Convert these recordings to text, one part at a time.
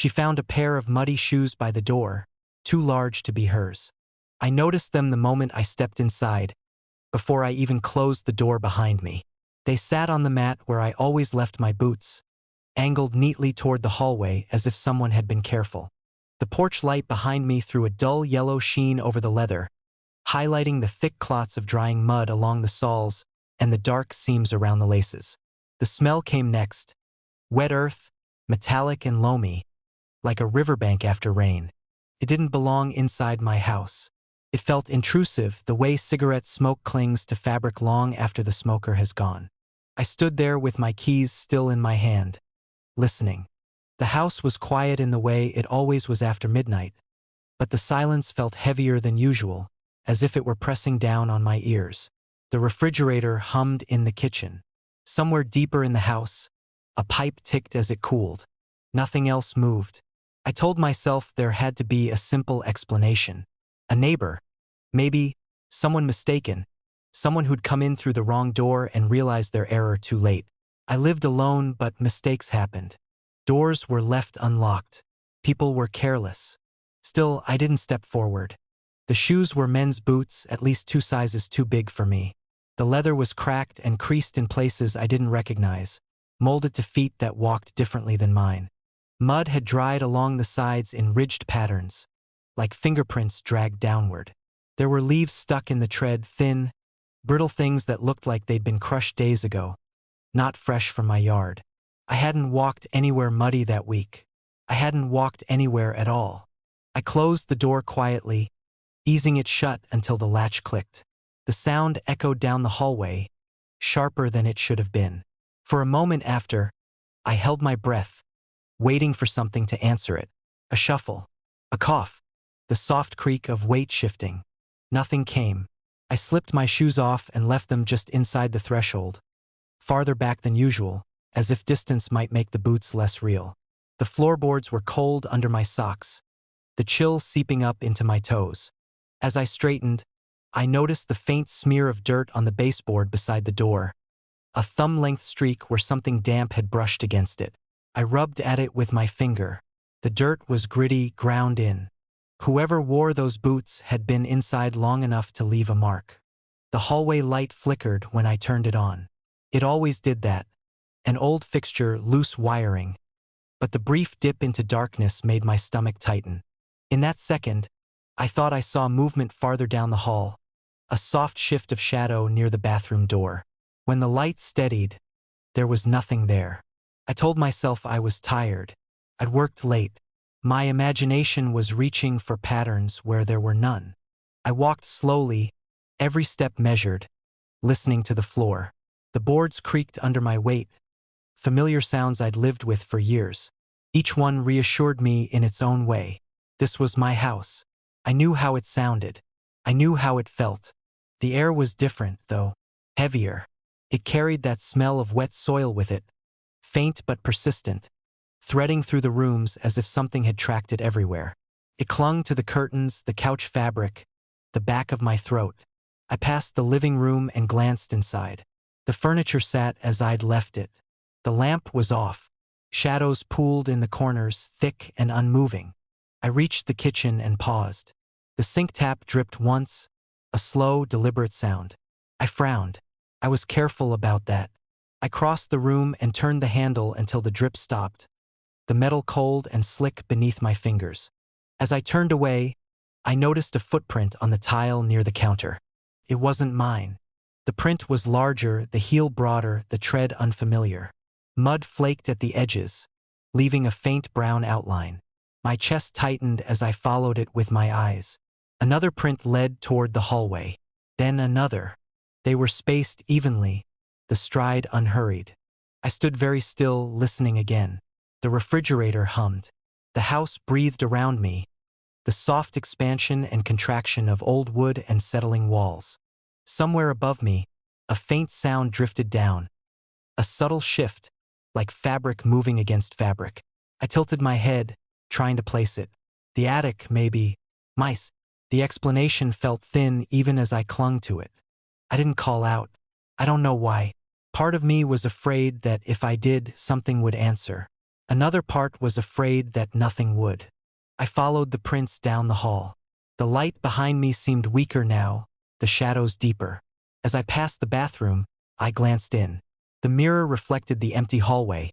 She found a pair of muddy shoes by the door, too large to be hers. I noticed them the moment I stepped inside, before I even closed the door behind me. They sat on the mat where I always left my boots, angled neatly toward the hallway as if someone had been careful. The porch light behind me threw a dull yellow sheen over the leather, highlighting the thick clots of drying mud along the soles and the dark seams around the laces. The smell came next, wet earth, metallic and loamy, like a riverbank after rain. It didn't belong inside my house. It felt intrusive, the way cigarette smoke clings to fabric long after the smoker has gone. I stood there with my keys still in my hand, listening. The house was quiet in the way it always was after midnight, but the silence felt heavier than usual, as if it were pressing down on my ears. The refrigerator hummed in the kitchen. Somewhere deeper in the house, a pipe ticked as it cooled. Nothing else moved. I told myself there had to be a simple explanation. A neighbor, maybe someone mistaken, someone who'd come in through the wrong door and realized their error too late. I lived alone, but mistakes happened. Doors were left unlocked. People were careless. Still, I didn't step forward. The shoes were men's boots, at least 2 sizes too big for me. The leather was cracked and creased in places I didn't recognize, molded to feet that walked differently than mine. Mud had dried along the sides in ridged patterns, like fingerprints dragged downward. There were leaves stuck in the tread, thin, brittle things that looked like they'd been crushed days ago, not fresh from my yard. I hadn't walked anywhere muddy that week. I hadn't walked anywhere at all. I closed the door quietly, easing it shut until the latch clicked. The sound echoed down the hallway, sharper than it should have been. For a moment after, I held my breath, waiting for something to answer it. A shuffle, a cough, the soft creak of weight shifting. Nothing came. I slipped my shoes off and left them just inside the threshold, farther back than usual, as if distance might make the boots less real. The floorboards were cold under my socks, the chill seeping up into my toes. As I straightened, I noticed the faint smear of dirt on the baseboard beside the door, a thumb-length streak where something damp had brushed against it. I rubbed at it with my finger. The dirt was gritty, ground in. Whoever wore those boots had been inside long enough to leave a mark. The hallway light flickered when I turned it on. It always did that. An old fixture, loose wiring. But the brief dip into darkness made my stomach tighten. In that second, I thought I saw movement farther down the hall, a soft shift of shadow near the bathroom door. When the light steadied, there was nothing there. I told myself I was tired. I'd worked late. My imagination was reaching for patterns where there were none. I walked slowly, every step measured, listening to the floor. The boards creaked under my weight, familiar sounds I'd lived with for years. Each one reassured me in its own way. This was my house. I knew how it sounded. I knew how it felt. The air was different, though, heavier. It carried that smell of wet soil with it, faint but persistent, threading through the rooms as if something had tracked it everywhere. It clung to the curtains, the couch fabric, the back of my throat. I passed the living room and glanced inside. The furniture sat as I'd left it. The lamp was off. Shadows pooled in the corners, thick and unmoving. I reached the kitchen and paused. The sink tap dripped once, a slow, deliberate sound. I frowned. I was careful about that. I crossed the room and turned the handle until the drip stopped, the metal cold and slick beneath my fingers. As I turned away, I noticed a footprint on the tile near the counter. It wasn't mine. The print was larger, the heel broader, the tread unfamiliar. Mud flaked at the edges, leaving a faint brown outline. My chest tightened as I followed it with my eyes. Another print led toward the hallway. Then another. They were spaced evenly, the stride unhurried. I stood very still, listening again. The refrigerator hummed. The house breathed around me, the soft expansion and contraction of old wood and settling walls. Somewhere above me, a faint sound drifted down, a subtle shift, like fabric moving against fabric. I tilted my head, trying to place it. The attic, maybe. Mice. The explanation felt thin even as I clung to it. I didn't call out. I don't know why. Part of me was afraid that if I did, something would answer. Another part was afraid that nothing would. I followed the prints down the hall. The light behind me seemed weaker now, the shadows deeper. As I passed the bathroom, I glanced in. The mirror reflected the empty hallway,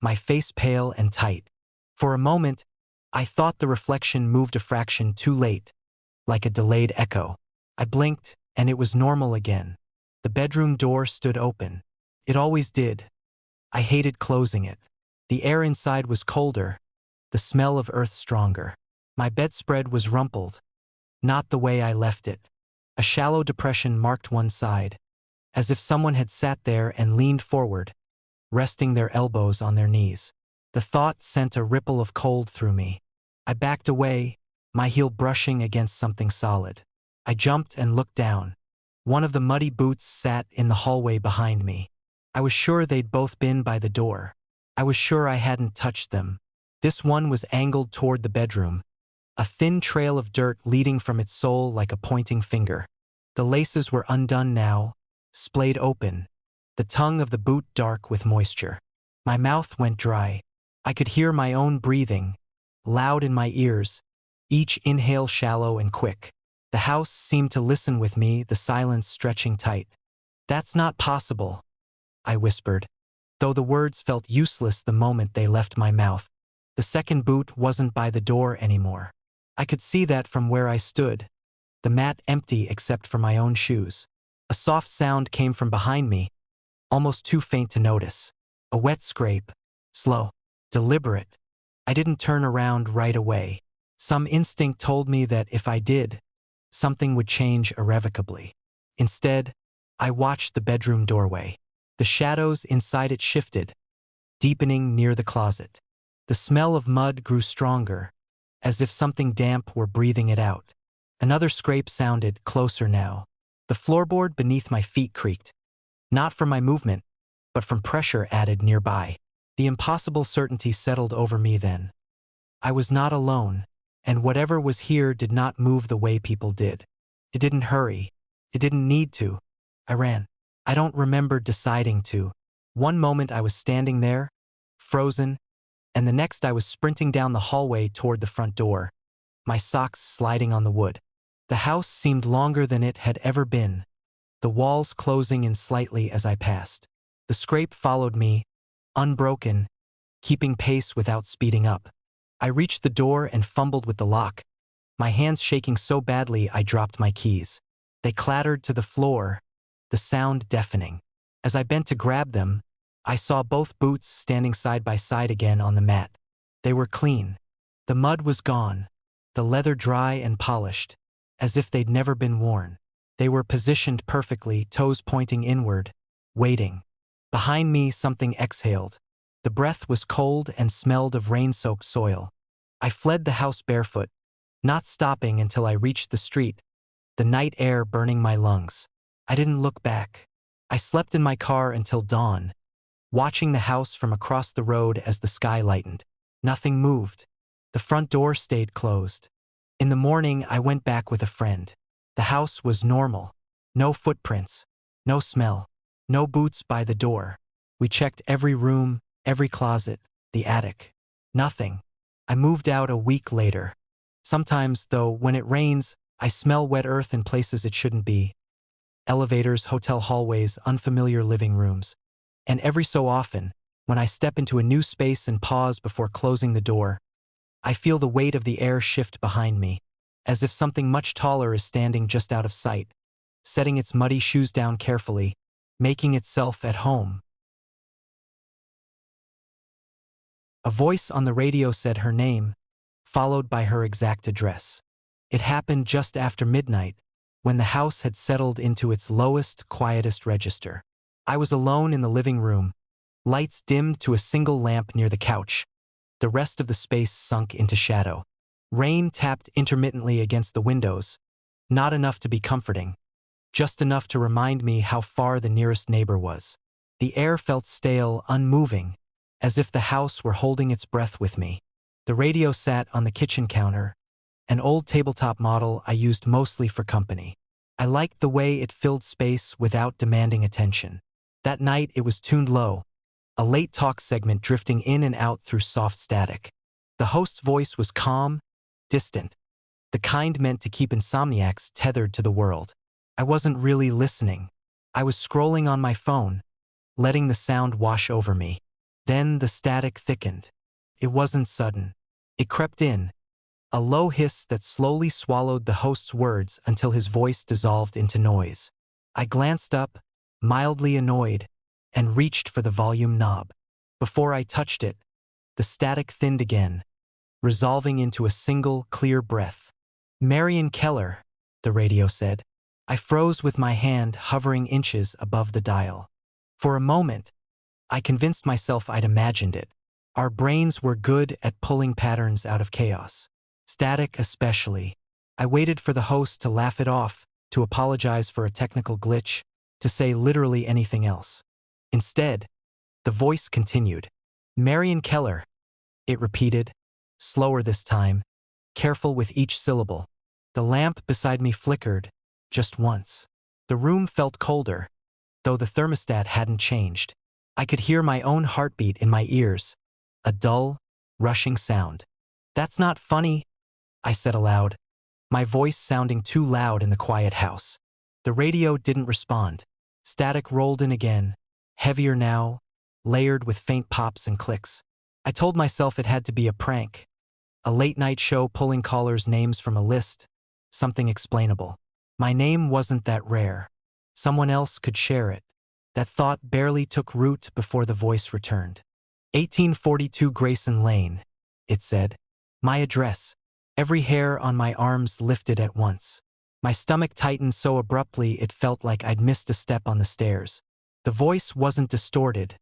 my face pale and tight. For a moment, I thought the reflection moved a fraction too late, like a delayed echo. I blinked, and it was normal again. The bedroom door stood open. It always did. I hated closing it. The air inside was colder, the smell of earth stronger. My bedspread was rumpled, not the way I left it. A shallow depression marked one side, as if someone had sat there and leaned forward, resting their elbows on their knees. The thought sent a ripple of cold through me. I backed away, my heel brushing against something solid. I jumped and looked down. One of the muddy boots sat in the hallway behind me. I was sure they'd both been by the door. I was sure I hadn't touched them. This one was angled toward the bedroom, a thin trail of dirt leading from its sole like a pointing finger. The laces were undone now, splayed open, the tongue of the boot dark with moisture. My mouth went dry. I could hear my own breathing, loud in my ears, each inhale shallow and quick. The house seemed to listen with me, the silence stretching tight. "That's not possible," I whispered, though the words felt useless the moment they left my mouth. The second boot wasn't by the door anymore. I could see that from where I stood, the mat empty except for my own shoes. A soft sound came from behind me, almost too faint to notice. A wet scrape, slow, deliberate. I didn't turn around right away. Some instinct told me that if I did, something would change irrevocably. Instead, I watched the bedroom doorway. The shadows inside it shifted, deepening near the closet. The smell of mud grew stronger, as if something damp were breathing it out. Another scrape sounded, closer now. The floorboard beneath my feet creaked, not from my movement, but from pressure added nearby. The impossible certainty settled over me then. I was not alone, and whatever was here did not move the way people did. It didn't hurry. It didn't need to. I ran. I don't remember deciding to. One moment I was standing there, frozen, and the next I was sprinting down the hallway toward the front door, my socks sliding on the wood. The house seemed longer than it had ever been, the walls closing in slightly as I passed. The scrape followed me, unbroken, keeping pace without speeding up. I reached the door and fumbled with the lock, my hands shaking so badly I dropped my keys. They clattered to the floor, the sound deafening. As I bent to grab them, I saw both boots standing side by side again on the mat. They were clean. The mud was gone, the leather dry and polished, as if they'd never been worn. They were positioned perfectly, toes pointing inward, waiting. Behind me, something exhaled. The breath was cold and smelled of rain-soaked soil. I fled the house barefoot, not stopping until I reached the street, the night air burning my lungs. I didn't look back. I slept in my car until dawn, watching the house from across the road as the sky lightened. Nothing moved. The front door stayed closed. In the morning, I went back with a friend. The house was normal. No footprints, no smell, no boots by the door. We checked every room, every closet, the attic. Nothing. I moved out a week later. Sometimes, though, when it rains, I smell wet earth in places it shouldn't be. Elevators, hotel hallways, unfamiliar living rooms. And every so often, when I step into a new space and pause before closing the door, I feel the weight of the air shift behind me, as if something much taller is standing just out of sight, setting its muddy shoes down carefully, making itself at home. A voice on the radio said her name, followed by her exact address. It happened just after midnight, when the house had settled into its lowest, quietest register. I was alone in the living room, lights dimmed to a single lamp near the couch. The rest of the space sunk into shadow. Rain tapped intermittently against the windows, not enough to be comforting, just enough to remind me how far the nearest neighbor was. The air felt stale, unmoving, as if the house were holding its breath with me. The radio sat on the kitchen counter, an old tabletop model I used mostly for company. I liked the way it filled space without demanding attention. That night it was tuned low, a late talk segment drifting in and out through soft static. The host's voice was calm, distant, the kind meant to keep insomniacs tethered to the world. I wasn't really listening. I was scrolling on my phone, letting the sound wash over me. Then the static thickened. It wasn't sudden. It crept in, a low hiss that slowly swallowed the host's words until his voice dissolved into noise. I glanced up, mildly annoyed, and reached for the volume knob. Before I touched it, the static thinned again, resolving into a single, clear breath. "Marian Keller," the radio said. I froze with my hand hovering inches above the dial. For a moment, I convinced myself I'd imagined it. Our brains were good at pulling patterns out of chaos. Static especially. I waited for the host to laugh it off, to apologize for a technical glitch, to say literally anything else. Instead, the voice continued. "Marian Keller," it repeated, slower this time, careful with each syllable. The lamp beside me flickered, just once. The room felt colder, though the thermostat hadn't changed. I could hear my own heartbeat in my ears, a dull, rushing sound. "That's not funny," I said aloud, my voice sounding too loud in the quiet house. The radio didn't respond. Static rolled in again, heavier now, layered with faint pops and clicks. I told myself it had to be a prank, a late-night show pulling callers' names from a list, something explainable. My name wasn't that rare. Someone else could share it. That thought barely took root before the voice returned. 1842 Grayson Lane, it said. My address. Every hair on my arms lifted at once. My stomach tightened so abruptly it felt like I'd missed a step on the stairs. The voice wasn't distorted,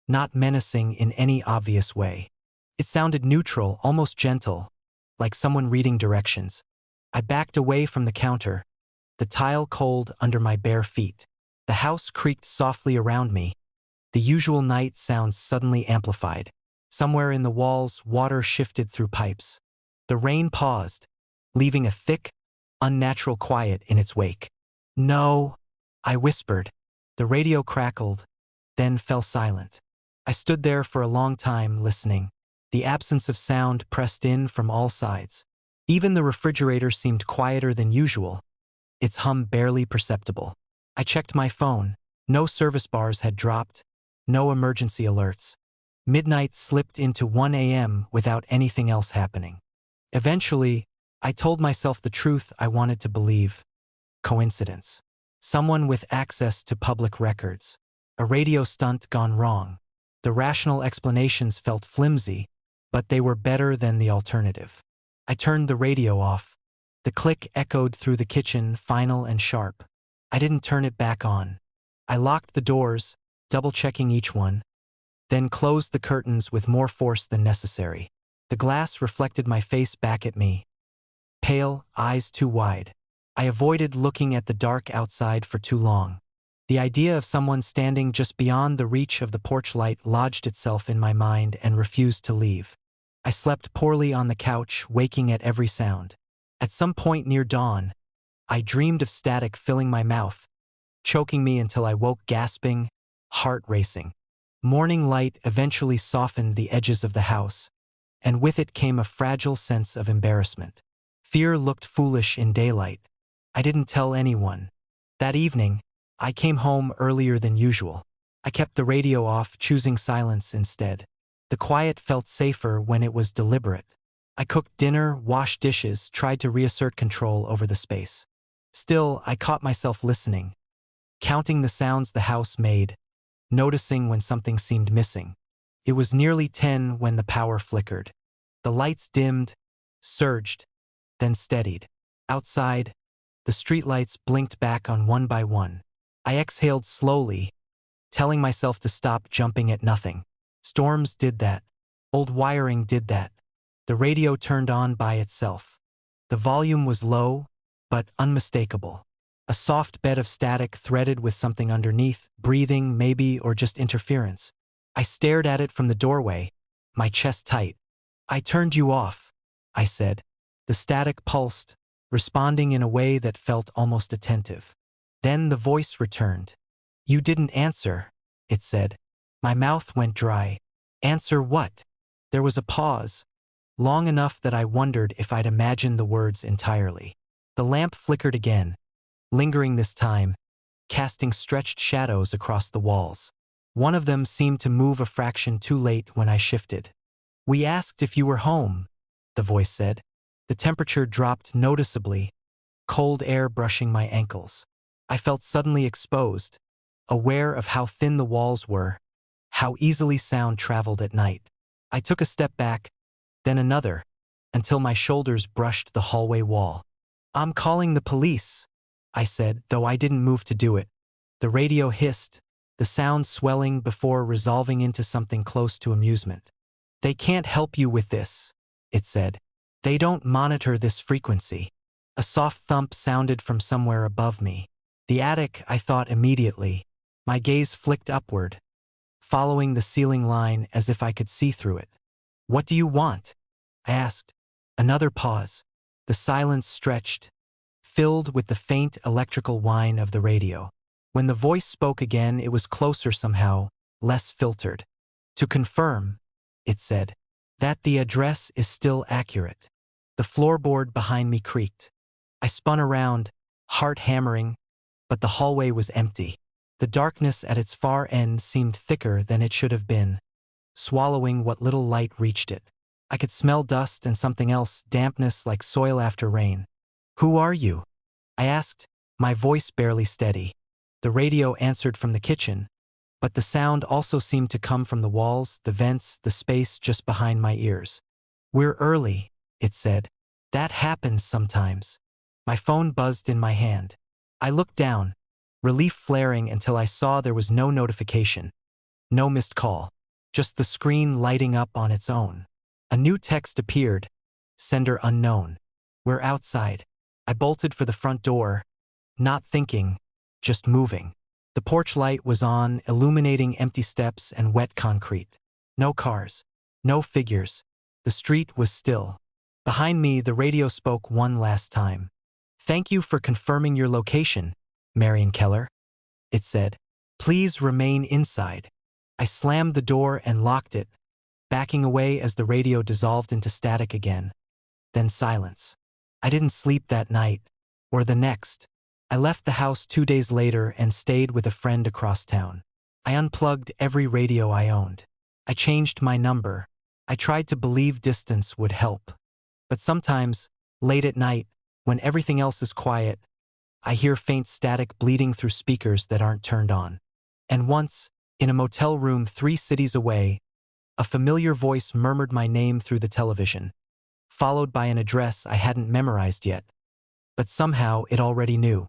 not menacing in any obvious way. It sounded neutral, almost gentle, like someone reading directions. I backed away from the counter, the tile cold under my bare feet. The house creaked softly around me, the usual night sounds suddenly amplified. Somewhere in the walls, water shifted through pipes. The rain paused, leaving a thick, unnatural quiet in its wake. "No," I whispered. The radio crackled, then fell silent. I stood there for a long time, listening. The absence of sound pressed in from all sides. Even the refrigerator seemed quieter than usual, its hum barely perceptible. I checked my phone. No service bars had dropped, no emergency alerts. Midnight slipped into 1 a.m. without anything else happening. Eventually, I told myself the truth I wanted to believe. Coincidence. Someone with access to public records. A radio stunt gone wrong. The rational explanations felt flimsy, but they were better than the alternative. I turned the radio off. The click echoed through the kitchen, final and sharp. I didn't turn it back on. I locked the doors, double-checking each one, then closed the curtains with more force than necessary. The glass reflected my face back at me, pale, eyes too wide. I avoided looking at the dark outside for too long. The idea of someone standing just beyond the reach of the porch light lodged itself in my mind and refused to leave. I slept poorly on the couch, waking at every sound. At some point near dawn, I dreamed of static filling my mouth, choking me until I woke gasping, heart racing. Morning light eventually softened the edges of the house, and with it came a fragile sense of embarrassment. Fear looked foolish in daylight. I didn't tell anyone. That evening, I came home earlier than usual. I kept the radio off, choosing silence instead. The quiet felt safer when it was deliberate. I cooked dinner, washed dishes, tried to reassert control over the space. Still, I caught myself listening, counting the sounds the house made, noticing when something seemed missing. It was nearly 10 when the power flickered. The lights dimmed, surged, then steadied. Outside, the streetlights blinked back on one by one. I exhaled slowly, telling myself to stop jumping at nothing. Storms did that. Old wiring did that. The radio turned on by itself. The volume was low, but unmistakable. A soft bed of static threaded with something underneath, breathing maybe, or just interference. I stared at it from the doorway, my chest tight. "I turned you off," I said. The static pulsed, responding in a way that felt almost attentive. Then the voice returned. "You didn't answer," it said. My mouth went dry. Answer what? There was a pause, long enough that I wondered if I'd imagined the words entirely. The lamp flickered again, lingering this time, casting stretched shadows across the walls. One of them seemed to move a fraction too late when I shifted. "We asked if you were home," the voice said. The temperature dropped noticeably, cold air brushing my ankles. I felt suddenly exposed, aware of how thin the walls were, how easily sound traveled at night. I took a step back, then another, until my shoulders brushed the hallway wall. "I'm calling the police," I said, though I didn't move to do it. The radio hissed, the sound swelling before resolving into something close to amusement. "They can't help you with this," it said. "They don't monitor this frequency." A soft thump sounded from somewhere above me. The attic, I thought immediately. My gaze flicked upward, following the ceiling line as if I could see through it. "What do you want?" I asked. Another pause. The silence stretched, filled with the faint electrical whine of the radio. When the voice spoke again, it was closer somehow, less filtered. "To confirm," it said, "that the address is still accurate." The floorboard behind me creaked. I spun around, heart hammering, but the hallway was empty. The darkness at its far end seemed thicker than it should have been, swallowing what little light reached it. I could smell dust and something else, dampness like soil after rain. "Who are you?" I asked, my voice barely steady. The radio answered from the kitchen, but the sound also seemed to come from the walls, the vents, the space just behind my ears. "We're early," it said. "That happens sometimes." My phone buzzed in my hand. I looked down, relief flaring until I saw there was no notification. No missed call, just the screen lighting up on its own. A new text appeared, sender unknown. "We're outside." I bolted for the front door, not thinking, just moving. The porch light was on, illuminating empty steps and wet concrete. No cars, no figures. The street was still. Behind me, the radio spoke one last time. "Thank you for confirming your location, Marion Keller," it said. "Please remain inside." I slammed the door and locked it, backing away as the radio dissolved into static again. Then silence. I didn't sleep that night, or the next. I left the house 2 days later and stayed with a friend across town. I unplugged every radio I owned. I changed my number. I tried to believe distance would help. But sometimes, late at night, when everything else is quiet, I hear faint static bleeding through speakers that aren't turned on. And once, in a motel room 3 cities away, a familiar voice murmured my name through the television, followed by an address I hadn't memorized yet. But somehow it already knew.